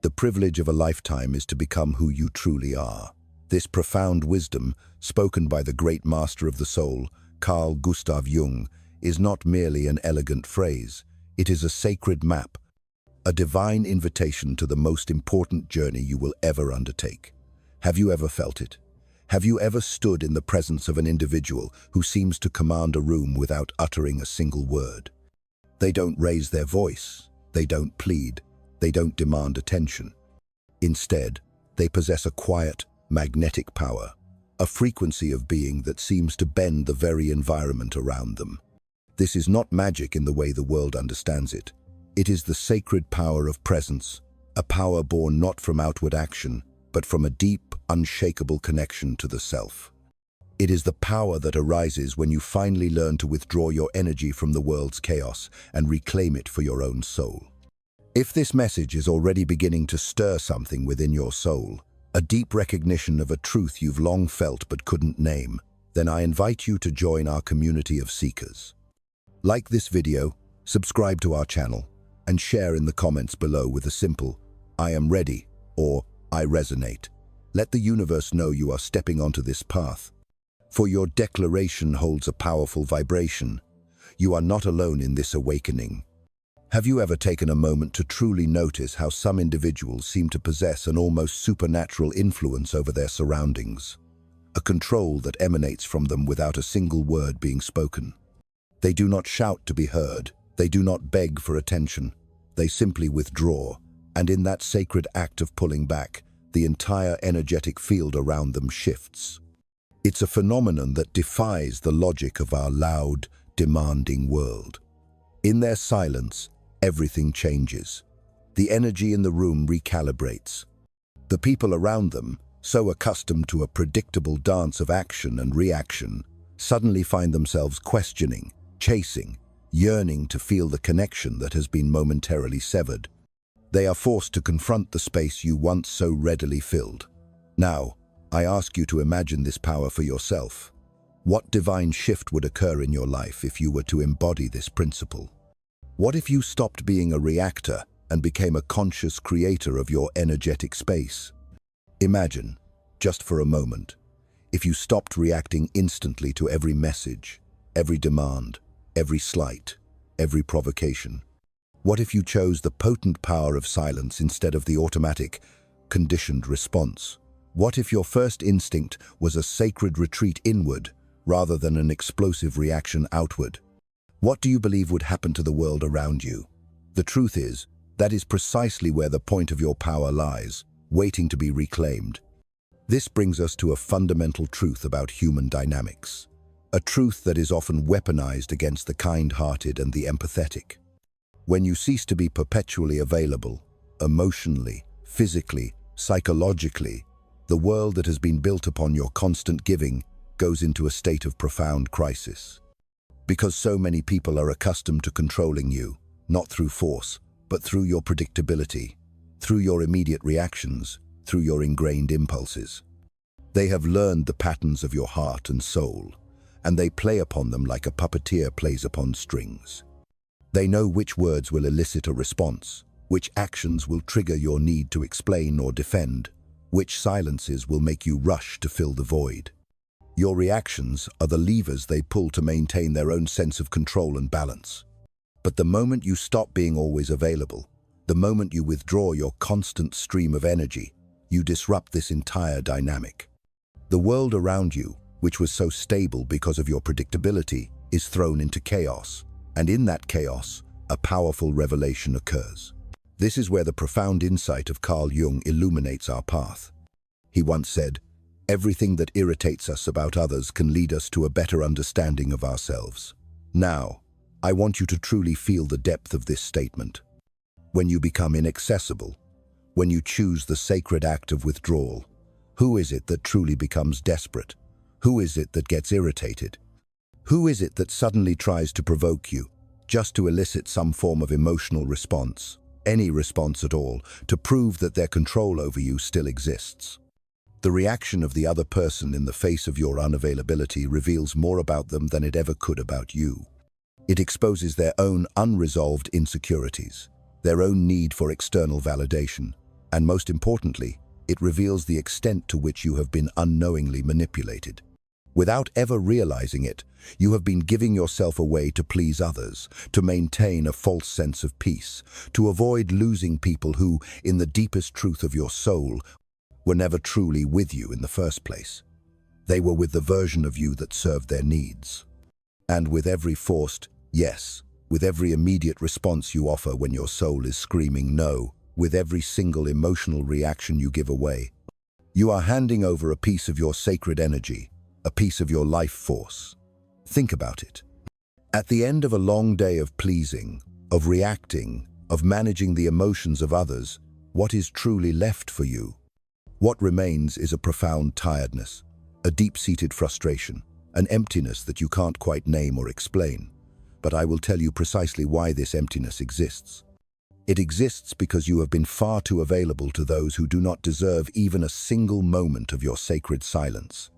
The privilege of a lifetime is to become who you truly are. This profound wisdom, spoken by the great master of the soul, Carl Gustav Jung, is not merely an elegant phrase. It is a sacred map, a divine invitation to the most important journey you will ever undertake. Have you ever felt it? Have you ever stood in the presence of an individual who seems to command a room without uttering a single word? They don't raise their voice, they don't plead, they don't demand attention. Instead, they possess a quiet, magnetic power, a frequency of being that seems to bend the very environment around them. This is not magic in the way the world understands it. It is the sacred power of presence, a power born not from outward action, but from a deep, unshakable connection to the self. It is the power that arises when you finally learn to withdraw your energy from the world's chaos and reclaim it for your own soul. If this message is already beginning to stir something within your soul, a deep recognition of a truth you've long felt but couldn't name, then I invite you to join our community of seekers. Like this video, subscribe to our channel, and share in the comments below with a simple, "I am ready," or "I resonate." Let the universe know you are stepping onto this path. For your declaration holds a powerful vibration. You are not alone in this awakening. Have you ever taken a moment to truly notice how some individuals seem to possess an almost supernatural influence over their surroundings? A control that emanates from them without a single word being spoken. They do not shout to be heard. They do not beg for attention. They simply withdraw, and in that sacred act of pulling back, the entire energetic field around them shifts. It's a phenomenon that defies the logic of our loud, demanding world. In their silence, everything changes. The energy in the room recalibrates. The people around them, so accustomed to a predictable dance of action and reaction, suddenly find themselves questioning, chasing, yearning to feel the connection that has been momentarily severed. They are forced to confront the space you once so readily filled. Now, I ask you to imagine this power for yourself. What divine shift would occur in your life if you were to embody this principle? What if you stopped being a reactor and became a conscious creator of your energetic space? Imagine, just for a moment, if you stopped reacting instantly to every message, every demand, every slight, every provocation. What if you chose the potent power of silence instead of the automatic, conditioned response? What if your first instinct was a sacred retreat inward rather than an explosive reaction outward? What do you believe would happen to the world around you? The truth is, that is precisely where the point of your power lies, waiting to be reclaimed. This brings us to a fundamental truth about human dynamics, a truth that is often weaponized against the kind-hearted and the empathetic. When you cease to be perpetually available, emotionally, physically, psychologically, the world that has been built upon your constant giving goes into a state of profound crisis. Because so many people are accustomed to controlling you, not through force, but through your predictability, through your immediate reactions, through your ingrained impulses. They have learned the patterns of your heart and soul, and they play upon them like a puppeteer plays upon strings. They know which words will elicit a response, which actions will trigger your need to explain or defend, which silences will make you rush to fill the void. Your reactions are the levers they pull to maintain their own sense of control and balance. But the moment you stop being always available, the moment you withdraw your constant stream of energy, you disrupt this entire dynamic. The world around you, which was so stable because of your predictability, is thrown into chaos, and in that chaos, a powerful revelation occurs. This is where the profound insight of Carl Jung illuminates our path. He once said, "Everything that irritates us about others can lead us to a better understanding of ourselves." Now, I want you to truly feel the depth of this statement. When you become inaccessible, when you choose the sacred act of withdrawal, who is it that truly becomes desperate? Who is it that gets irritated? Who is it that suddenly tries to provoke you, just to elicit some form of emotional response, any response at all, to prove that their control over you still exists? The reaction of the other person in the face of your unavailability reveals more about them than it ever could about you. It exposes their own unresolved insecurities, their own need for external validation, And most importantly, it reveals the extent to which you have been unknowingly manipulated. Without ever realizing it, you have been giving yourself away to please others, to maintain a false sense of peace, to avoid losing people who, in the deepest truth of your soul, were never truly with you in the first place. They were with the version of you that served their needs. And with every forced yes, with every immediate response you offer when your soul is screaming no, with every single emotional reaction you give away, you are handing over a piece of your sacred energy, a piece of your life force. Think about it. At the end of a long day of pleasing, of reacting, of managing the emotions of others, what is truly left for you? What remains is a profound tiredness, a deep-seated frustration, an emptiness that you can't quite name or explain. But I will tell you precisely why this emptiness exists. It exists because you have been far too available to those who do not deserve even a single moment of your sacred silence.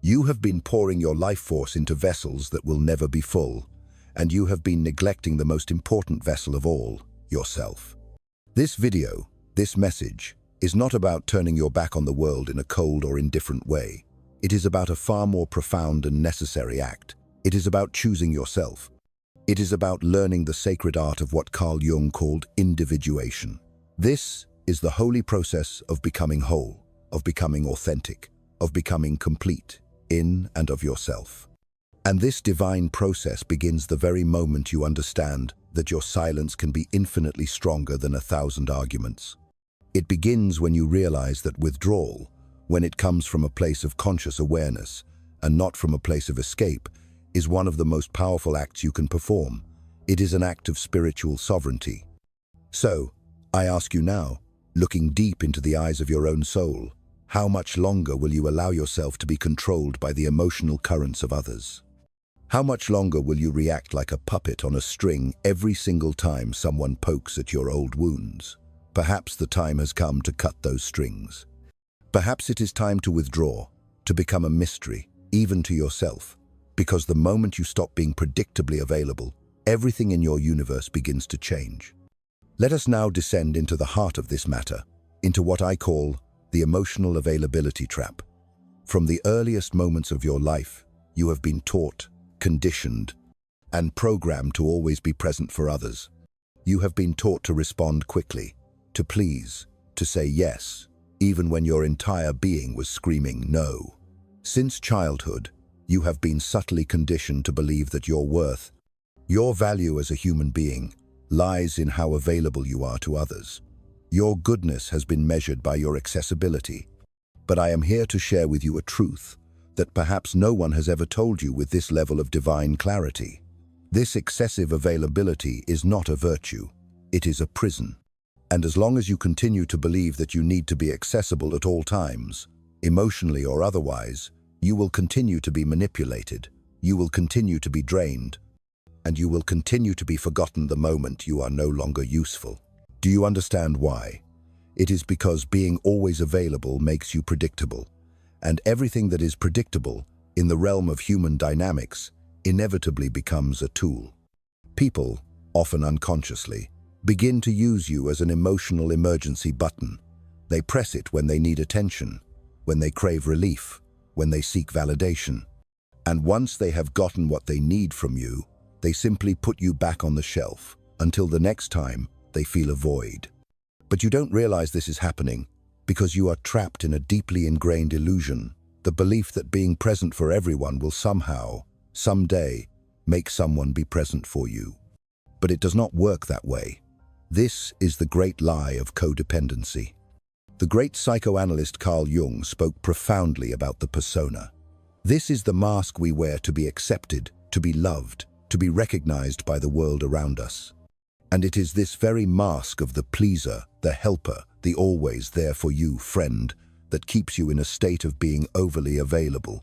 You have been pouring your life force into vessels that will never be full, and you have been neglecting the most important vessel of all, yourself. This video, this message, is not about turning your back on the world in a cold or indifferent way. It is about a far more profound and necessary act. It is about choosing yourself. It is about learning the sacred art of what Carl Jung called individuation. This is the holy process of becoming whole, of becoming authentic, of becoming complete in and of yourself. And this divine process begins the very moment you understand that your silence can be infinitely stronger than 1,000 arguments. It begins when you realize that withdrawal, when it comes from a place of conscious awareness and not from a place of escape, is one of the most powerful acts you can perform. It is an act of spiritual sovereignty. So, I ask you now, looking deep into the eyes of your own soul, how much longer will you allow yourself to be controlled by the emotional currents of others? How much longer will you react like a puppet on a string every single time someone pokes at your old wounds? Perhaps the time has come to cut those strings. Perhaps it is time to withdraw, to become a mystery, even to yourself. Because the moment you stop being predictably available, everything in your universe begins to change. Let us now descend into the heart of this matter, into what I call the emotional availability trap. From the earliest moments of your life, you have been taught, conditioned, and programmed to always be present for others. You have been taught to respond quickly, to please, to say yes, even when your entire being was screaming no. Since childhood, you have been subtly conditioned to believe that your worth, your value as a human being, lies in how available you are to others. Your goodness has been measured by your accessibility. But I am here to share with you a truth that perhaps no one has ever told you with this level of divine clarity. This excessive availability is not a virtue, it is a prison. And as long as you continue to believe that you need to be accessible at all times, emotionally or otherwise, you will continue to be manipulated, you will continue to be drained, and you will continue to be forgotten the moment you are no longer useful. Do you understand why? It is because being always available makes you predictable, and everything that is predictable, in the realm of human dynamics, inevitably becomes a tool. People, often unconsciously, begin to use you as an emotional emergency button. They press it when they need attention, when they crave relief, when they seek validation. And once they have gotten what they need from you, they simply put you back on the shelf until the next time they feel a void. But you don't realize this is happening because you are trapped in a deeply ingrained illusion, the belief that being present for everyone will somehow, someday, make someone be present for you. But it does not work that way. This is the great lie of codependency. The great psychoanalyst Carl Jung spoke profoundly about the persona. This is the mask we wear to be accepted, to be loved, to be recognized by the world around us. And it is this very mask of the pleaser, the helper, the always there for you friend, that keeps you in a state of being overly available.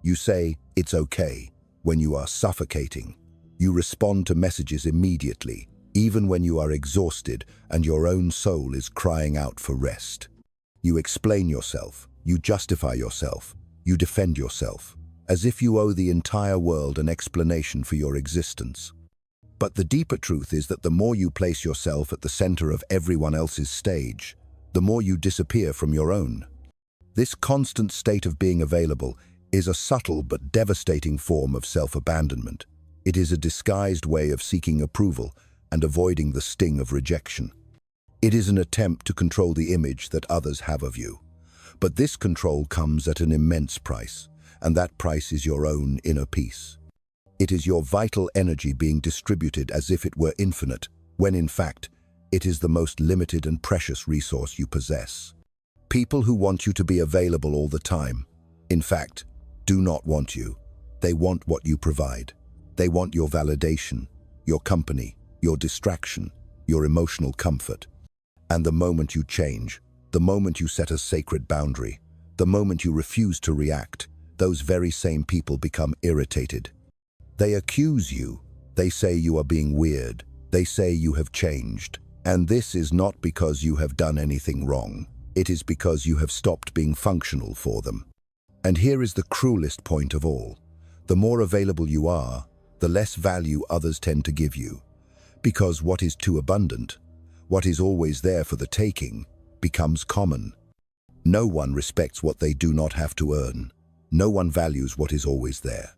You say, "It's okay," when you are suffocating. You respond to messages immediately, even when you are exhausted and your own soul is crying out for rest. You explain yourself, you justify yourself, you defend yourself, as if you owe the entire world an explanation for your existence. But the deeper truth is that the more you place yourself at the center of everyone else's stage, the more you disappear from your own. This constant state of being available is a subtle but devastating form of self-abandonment. It is a disguised way of seeking approval and avoiding the sting of rejection. It is an attempt to control the image that others have of you. But this control comes at an immense price, and that price is your own inner peace. It is your vital energy being distributed as if it were infinite, when in fact, it is the most limited and precious resource you possess. People who want you to be available all the time, in fact, do not want you. They want what you provide. They want your validation, your company, your distraction, your emotional comfort. And the moment you change, the moment you set a sacred boundary, the moment you refuse to react, those very same people become irritated. They accuse you. They say you are being weird. They say you have changed. And this is not because you have done anything wrong. It is because you have stopped being functional for them. And here is the cruelest point of all. The more available you are, the less value others tend to give you. Because what is too abundant, what is always there for the taking, becomes common. No one respects what they do not have to earn. No one values what is always there.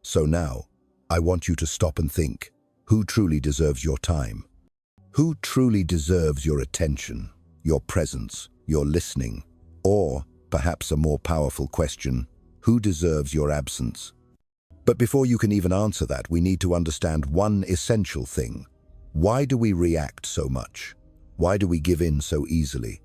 So now, I want you to stop and think, who truly deserves your time? Who truly deserves your attention, your presence, your listening? Or, perhaps a more powerful question, who deserves your absence? But before you can even answer that, we need to understand one essential thing. Why do we react so much? Why do we give in so easily?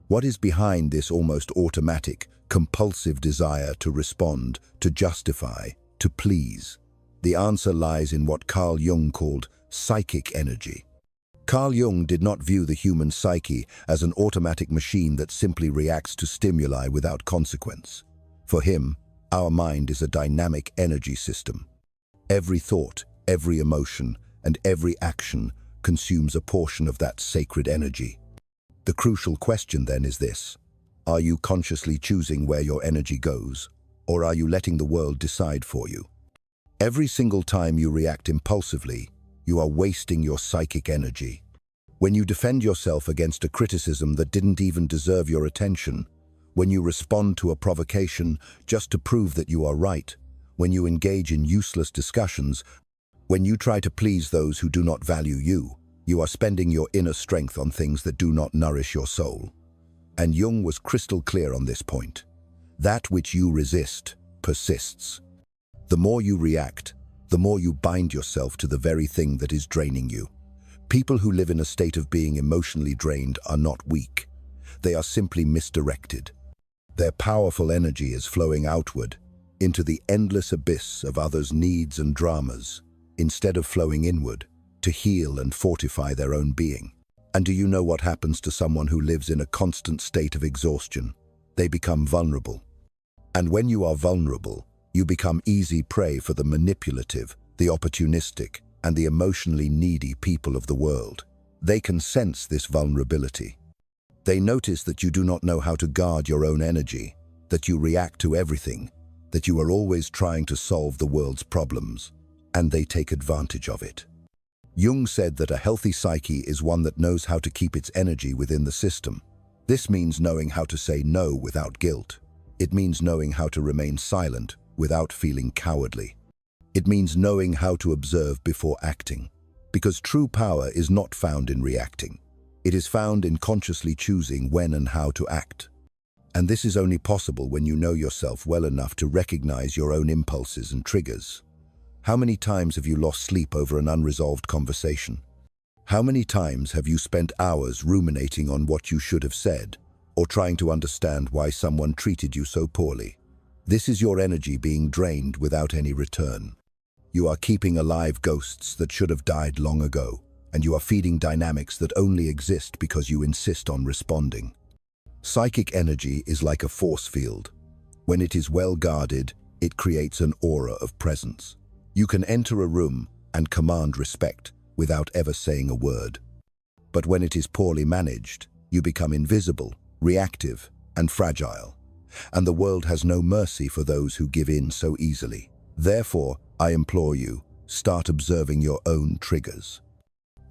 What is behind this almost automatic, compulsive desire to respond, to justify, to please? The answer lies in what Carl Jung called psychic energy. Carl Jung did not view the human psyche as an automatic machine that simply reacts to stimuli without consequence. For him, our mind is a dynamic energy system. Every thought, every emotion, and every action consumes a portion of that sacred energy. The crucial question then is this: are you consciously choosing where your energy goes, or are you letting the world decide for you? Every single time you react impulsively, you are wasting your psychic energy. When you defend yourself against a criticism that didn't even deserve your attention, when you respond to a provocation just to prove that you are right, when you engage in useless discussions, when you try to please those who do not value you, you are spending your inner strength on things that do not nourish your soul. And Jung was crystal clear on this point. That which you resist persists. The more you react, the more you bind yourself to the very thing that is draining you. People who live in a state of being emotionally drained are not weak. They are simply misdirected. Their powerful energy is flowing outward, into the endless abyss of others' needs and dramas, instead of flowing inward, to heal and fortify their own being. And do you know what happens to someone who lives in a constant state of exhaustion? They become vulnerable. And when you are vulnerable, you become easy prey for the manipulative, the opportunistic, and the emotionally needy people of the world. They can sense this vulnerability. They notice that you do not know how to guard your own energy, that you react to everything, that you are always trying to solve the world's problems, and they take advantage of it. Jung said that a healthy psyche is one that knows how to keep its energy within the system. This means knowing how to say no without guilt. It means knowing how to remain silent without feeling cowardly. It means knowing how to observe before acting, because true power is not found in reacting. It is found in consciously choosing when and how to act. And this is only possible when you know yourself well enough to recognize your own impulses and triggers. How many times have you lost sleep over an unresolved conversation? How many times have you spent hours ruminating on what you should have said, or trying to understand why someone treated you so poorly? This is your energy being drained without any return. You are keeping alive ghosts that should have died long ago, and you are feeding dynamics that only exist because you insist on responding. Psychic energy is like a force field. When it is well guarded, it creates an aura of presence. You can enter a room and command respect without ever saying a word. But when it is poorly managed, you become invisible, reactive, and fragile. And the world has no mercy for those who give in so easily. Therefore, I implore you, start observing your own triggers.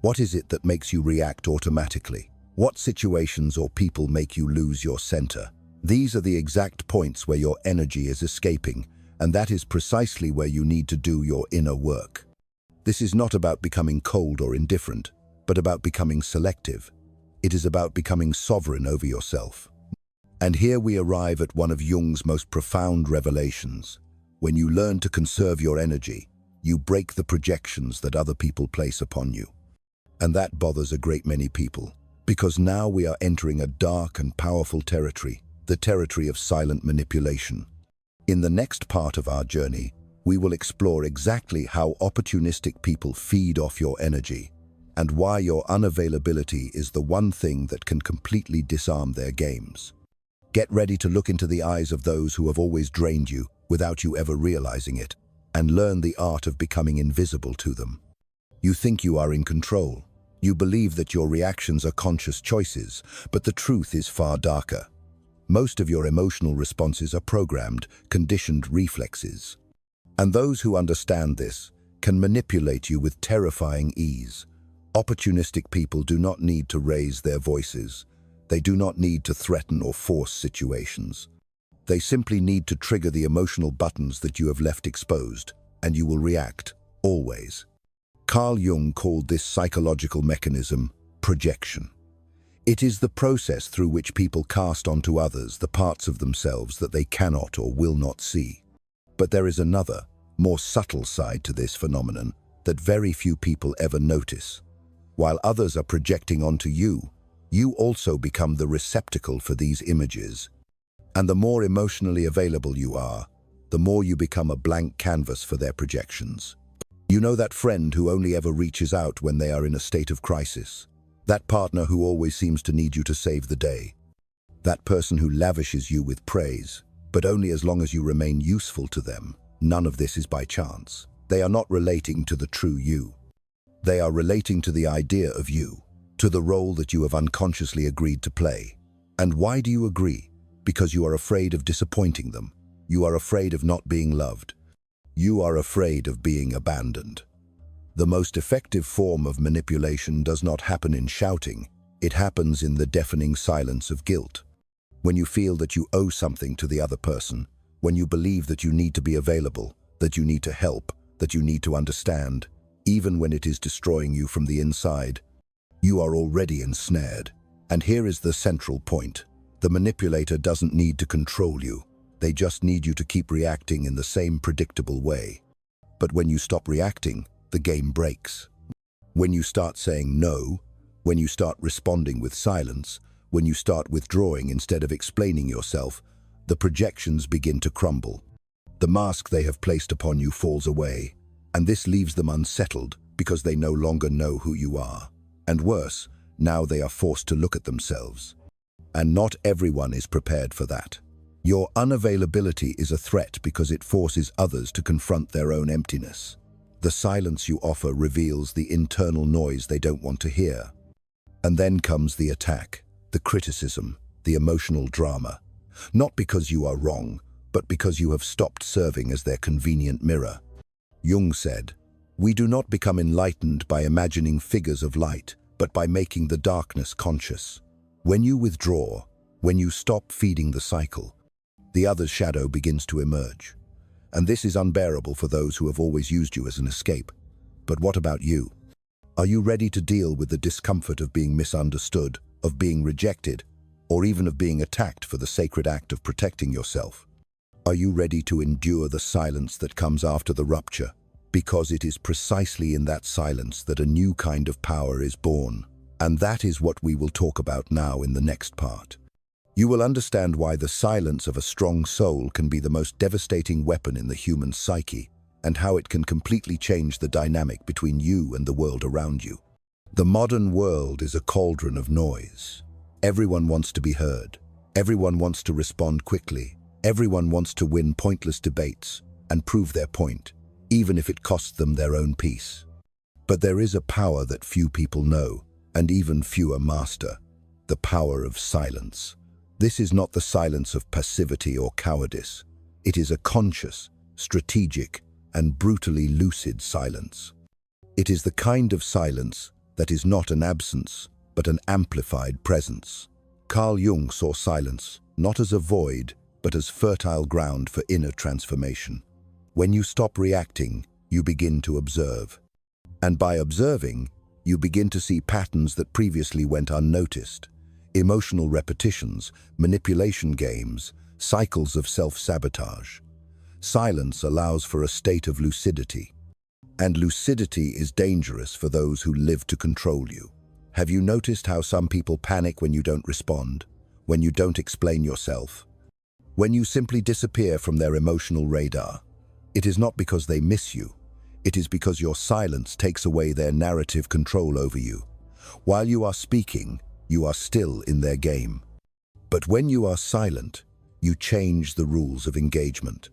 What is it that makes you react automatically? What situations or people make you lose your center? These are the exact points where your energy is escaping, and that is precisely where you need to do your inner work. This is not about becoming cold or indifferent, but about becoming selective. It is about becoming sovereign over yourself. And here we arrive at one of Jung's most profound revelations. When you learn to conserve your energy, you break the projections that other people place upon you. And that bothers a great many people, because now we are entering a dark and powerful territory, the territory of silent manipulation. In the next part of our journey, we will explore exactly how opportunistic people feed off your energy, and why your unavailability is the one thing that can completely disarm their games. Get ready to look into the eyes of those who have always drained you without you ever realizing it, and learn the art of becoming invisible to them. You think you are in control. You believe that your reactions are conscious choices, but the truth is far darker. Most of your emotional responses are programmed, conditioned reflexes. And those who understand this can manipulate you with terrifying ease. Opportunistic people do not need to raise their voices. They do not need to threaten or force situations. They simply need to trigger the emotional buttons that you have left exposed, and you will react, always. Carl Jung called this psychological mechanism projection. It is the process through which people cast onto others the parts of themselves that they cannot or will not see. But there is another, more subtle side to this phenomenon that very few people ever notice. While others are projecting onto you, you also become the receptacle for these images. And the more emotionally available you are, the more you become a blank canvas for their projections. You know that friend who only ever reaches out when they are in a state of crisis. That partner who always seems to need you to save the day. That person who lavishes you with praise, but only as long as you remain useful to them. None of this is by chance. They are not relating to the true you. They are relating to the idea of you, to the role that you have unconsciously agreed to play. And why do you agree? Because you are afraid of disappointing them. You are afraid of not being loved. You are afraid of being abandoned. The most effective form of manipulation does not happen in shouting. It happens in the deafening silence of guilt. When you feel that you owe something to the other person, when you believe that you need to be available, that you need to help, that you need to understand, even when it is destroying you from the inside, you are already ensnared. And here is the central point. The manipulator doesn't need to control you. They just need you to keep reacting in the same predictable way. But when you stop reacting, the game breaks. When you start saying no, when you start responding with silence, when you start withdrawing instead of explaining yourself, the projections begin to crumble. The mask they have placed upon you falls away, and this leaves them unsettled because they no longer know who you are. And worse, now they are forced to look at themselves. And not everyone is prepared for that. Your unavailability is a threat because it forces others to confront their own emptiness. The silence you offer reveals the internal noise they don't want to hear. And then comes the attack, the criticism, the emotional drama. Not because you are wrong, but because you have stopped serving as their convenient mirror. Jung said, "We do not become enlightened by imagining figures of light, but by making the darkness conscious." When you withdraw, when you stop feeding the cycle, the other's shadow begins to emerge. And this is unbearable for those who have always used you as an escape. But what about you? Are you ready to deal with the discomfort of being misunderstood, of being rejected, or even of being attacked for the sacred act of protecting yourself? Are you ready to endure the silence that comes after the rupture? Because it is precisely in that silence that a new kind of power is born. And that is what we will talk about now in the next part. You will understand why the silence of a strong soul can be the most devastating weapon in the human psyche, and how it can completely change the dynamic between you and the world around you. The modern world is a cauldron of noise. Everyone wants to be heard. Everyone wants to respond quickly. Everyone wants to win pointless debates and prove their point, even if it costs them their own peace. But there is a power that few people know, and even fewer master: the power of silence. This is not the silence of passivity or cowardice. It is a conscious, strategic, and brutally lucid silence. It is the kind of silence that is not an absence, but an amplified presence. Carl Jung saw silence not as a void, but as fertile ground for inner transformation. When you stop reacting, you begin to observe. And by observing, you begin to see patterns that previously went unnoticed. Emotional repetitions, manipulation games, cycles of self-sabotage. Silence allows for a state of lucidity. And lucidity is dangerous for those who live to control you. Have you noticed how some people panic when you don't respond, when you don't explain yourself, when you simply disappear from their emotional radar? It is not because they miss you. It is because your silence takes away their narrative control over you. While you are speaking, you are still in their game. But when you are silent, you change the rules of engagement.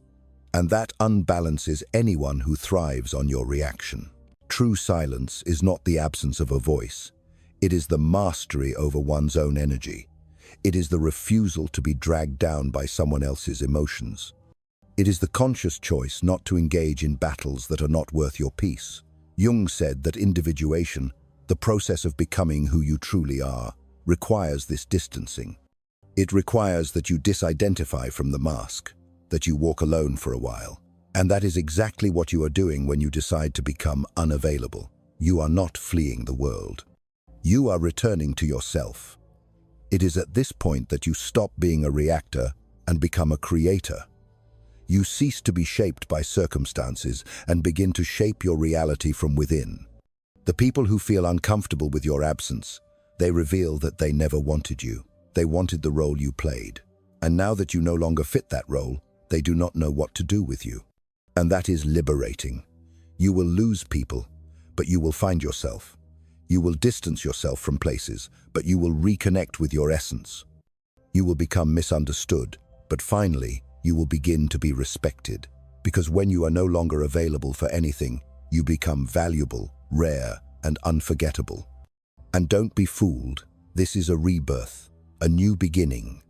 And that unbalances anyone who thrives on your reaction. True silence is not the absence of a voice. It is the mastery over one's own energy. It is the refusal to be dragged down by someone else's emotions. It is the conscious choice not to engage in battles that are not worth your peace. Jung said that individuation, the process of becoming who you truly are, requires this distancing. It requires that you disidentify from the mask, that you walk alone for a while. And that is exactly what you are doing when you decide to become unavailable. You are not fleeing the world. You are returning to yourself. It is at this point that you stop being a reactor and become a creator. You cease to be shaped by circumstances and begin to shape your reality from within. The people who feel uncomfortable with your absence, they reveal that they never wanted you. They wanted the role you played. And now that you no longer fit that role, they do not know what to do with you. And that is liberating. You will lose people, but you will find yourself. You will distance yourself from places, but you will reconnect with your essence. You will become misunderstood, but finally, you will begin to be respected. Because when you are no longer available for anything, you become valuable, rare, and unforgettable. And don't be fooled. This is a rebirth, a new beginning.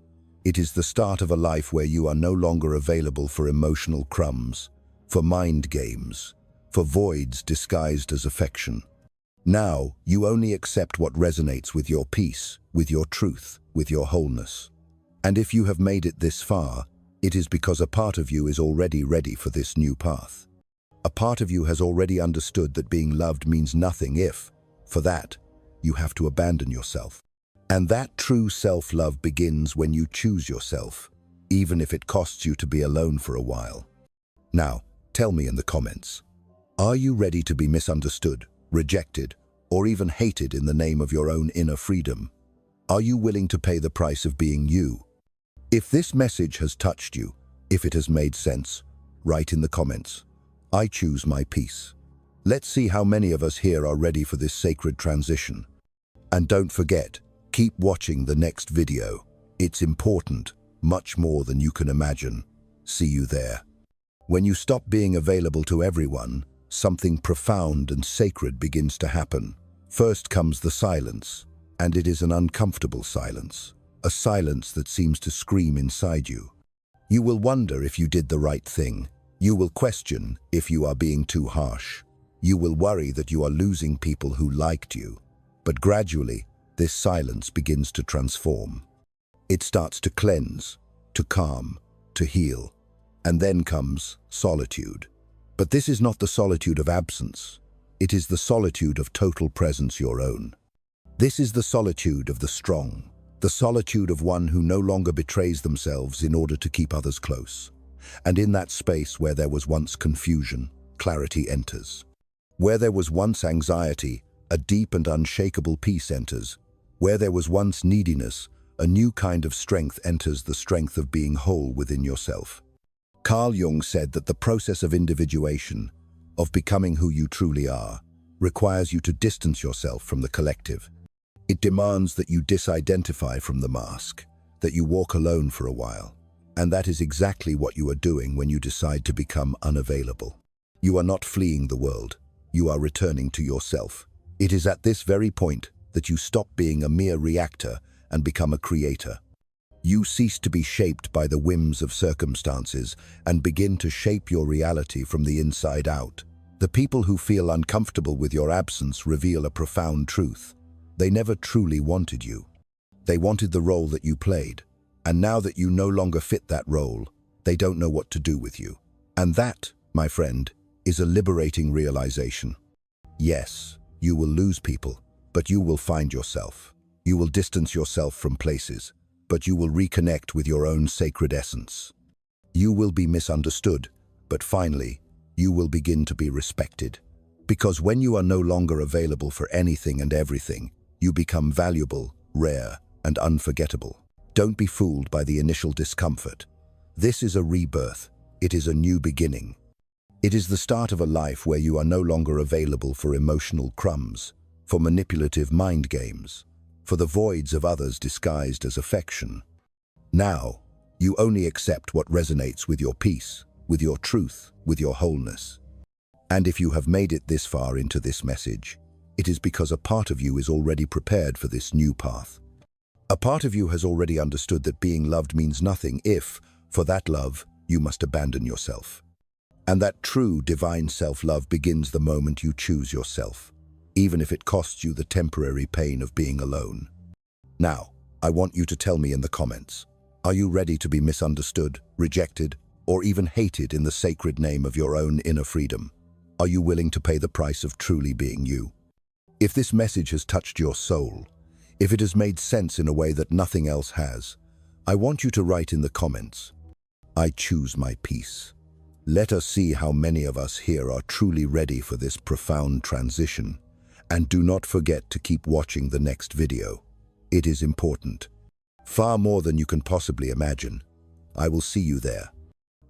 It is the start of a life where you are no longer available for emotional crumbs, for mind games, for voids disguised as affection. Now, you only accept what resonates with your peace, with your truth, with your wholeness. And if you have made it this far, it is because a part of you is already ready for this new path. A part of you has already understood that being loved means nothing if, for that, you have to abandon yourself. And that true self-love begins when you choose yourself, even if it costs you to be alone for a while. Now, tell me in the comments, are you ready to be misunderstood, rejected, or even hated in the name of your own inner freedom? Are you willing to pay the price of being you? If this message has touched you, if it has made sense, write in the comments, I choose my peace. Let's see how many of us here are ready for this sacred transition. And don't forget, keep watching the next video. It's important, much more than you can imagine. See you there. When you stop being available to everyone, something profound and sacred begins to happen. First comes the silence, and it is an uncomfortable silence, a silence that seems to scream inside you. You will wonder if you did the right thing. You will question if you are being too harsh. You will worry that you are losing people who liked you. But gradually, this silence begins to transform. It starts to cleanse, to calm, to heal. And then comes solitude. But this is not the solitude of absence. It is the solitude of total presence your own. This is the solitude of the strong, the solitude of one who no longer betrays themselves in order to keep others close. And in that space where there was once confusion, clarity enters. Where there was once anxiety, a deep and unshakable peace enters. Where there was once neediness, a new kind of strength enters, the strength of being whole within yourself. Carl Jung said that the process of individuation, of becoming who you truly are, requires you to distance yourself from the collective. It demands that you disidentify from the mask, that you walk alone for a while. And that is exactly what you are doing when you decide to become unavailable. You are not fleeing the world. You are returning to yourself. It is at this very point that you stop being a mere reactor and become a creator. You cease to be shaped by the whims of circumstances and begin to shape your reality from the inside out. The people who feel uncomfortable with your absence reveal a profound truth. They never truly wanted you. They wanted the role that you played. And now that you no longer fit that role, they don't know what to do with you. And that, my friend, is a liberating realization. Yes, you will lose people, but you will find yourself. You will distance yourself from places, but you will reconnect with your own sacred essence. You will be misunderstood, but finally, you will begin to be respected. Because when you are no longer available for anything and everything, you become valuable, rare, and unforgettable. Don't be fooled by the initial discomfort. This is a rebirth. It is a new beginning. It is the start of a life where you are no longer available for emotional crumbs, for manipulative mind games, for the voids of others disguised as affection. Now, you only accept what resonates with your peace, with your truth, with your wholeness. And if you have made it this far into this message, it is because a part of you is already prepared for this new path. A part of you has already understood that being loved means nothing if, for that love, you must abandon yourself. And that true divine self-love begins the moment you choose yourself, even if it costs you the temporary pain of being alone. Now, I want you to tell me in the comments, are you ready to be misunderstood, rejected, or even hated in the sacred name of your own inner freedom? Are you willing to pay the price of truly being you? If this message has touched your soul, if it has made sense in a way that nothing else has, I want you to write in the comments, I choose my peace. Let us see how many of us here are truly ready for this profound transition. And do not forget to keep watching the next video. It is important. Far more than you can possibly imagine. I will see you there.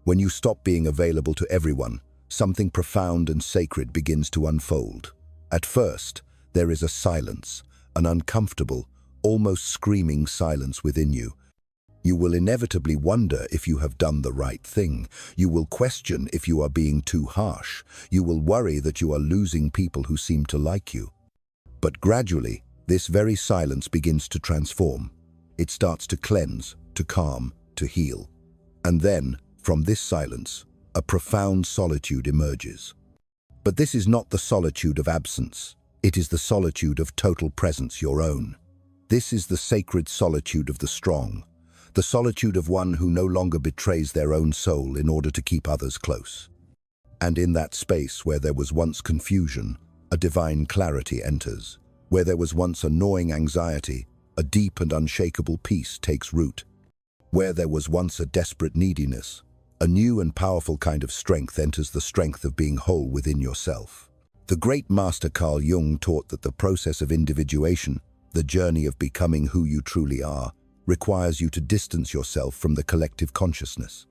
When you stop being available to everyone, something profound and sacred begins to unfold. At first, there is a silence, an uncomfortable, almost screaming silence within you. You will inevitably wonder if you have done the right thing. You will question if you are being too harsh. You will worry that you are losing people who seem to like you. But gradually, this very silence begins to transform. It starts to cleanse, to calm, to heal. And then, from this silence, a profound solitude emerges. But this is not the solitude of absence. It is the solitude of total presence, your own. This is the sacred solitude of the strong, the solitude of one who no longer betrays their own soul in order to keep others close. And in that space where there was once confusion, a divine clarity enters. Where there was once a gnawing anxiety, a deep and unshakable peace takes root. Where there was once a desperate neediness, a new and powerful kind of strength enters, the strength of being whole within yourself. The great master Carl Jung taught that the process of individuation, the journey of becoming who you truly are, requires you to distance yourself from the collective consciousness.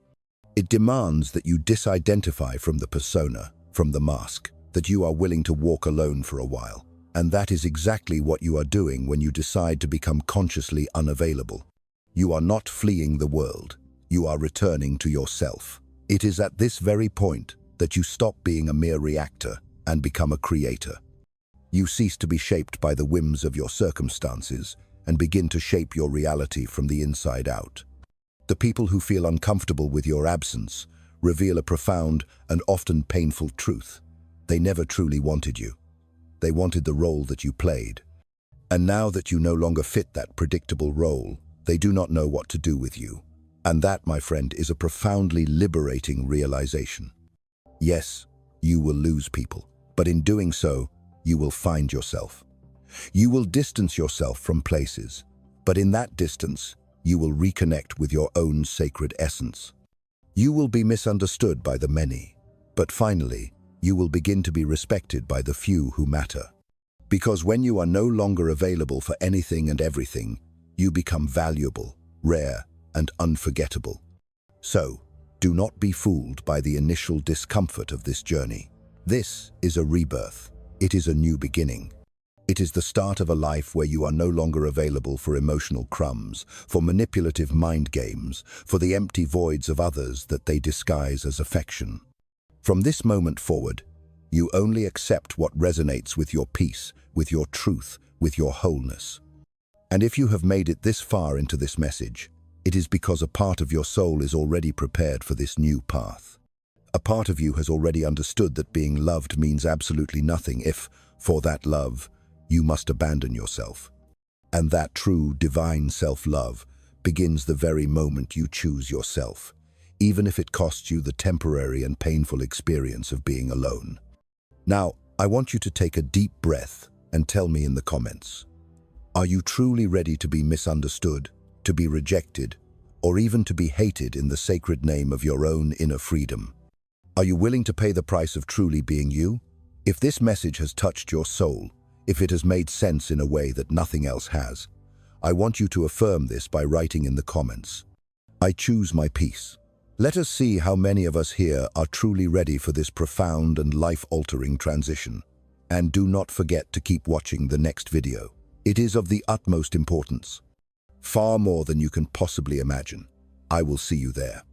It demands that you disidentify from the persona, from the mask, that you are willing to walk alone for a while. And that is exactly what you are doing when you decide to become consciously unavailable. You are not fleeing the world. You are returning to yourself. It is at this very point that you stop being a mere reactor and become a creator. You cease to be shaped by the whims of your circumstances and begin to shape your reality from the inside out. The people who feel uncomfortable with your absence reveal a profound and often painful truth. They never truly wanted you. They wanted the role that you played. And now that you no longer fit that predictable role, they do not know what to do with you. And that, my friend, is a profoundly liberating realization. Yes, you will lose people, but in doing so, you will find yourself. You will distance yourself from places, but in that distance, you will reconnect with your own sacred essence. You will be misunderstood by the many, but finally, you will begin to be respected by the few who matter. Because when you are no longer available for anything and everything, you become valuable, rare, and unforgettable. So, do not be fooled by the initial discomfort of this journey. This is a rebirth. It is a new beginning. It is the start of a life where you are no longer available for emotional crumbs, for manipulative mind games, for the empty voids of others that they disguise as affection. From this moment forward, you only accept what resonates with your peace, with your truth, with your wholeness. And if you have made it this far into this message, it is because a part of your soul is already prepared for this new path. A part of you has already understood that being loved means absolutely nothing if, for that love, you must abandon yourself. And that true, divine self-love begins the very moment you choose yourself, even if it costs you the temporary and painful experience of being alone. Now, I want you to take a deep breath and tell me in the comments. Are you truly ready to be misunderstood, to be rejected, or even to be hated in the sacred name of your own inner freedom? Are you willing to pay the price of truly being you? If this message has touched your soul, if it has made sense in a way that nothing else has, I want you to affirm this by writing in the comments. I choose my peace. Let us see how many of us here are truly ready for this profound and life-altering transition. And do not forget to keep watching the next video. It is of the utmost importance. Far more than you can possibly imagine. I will see you there.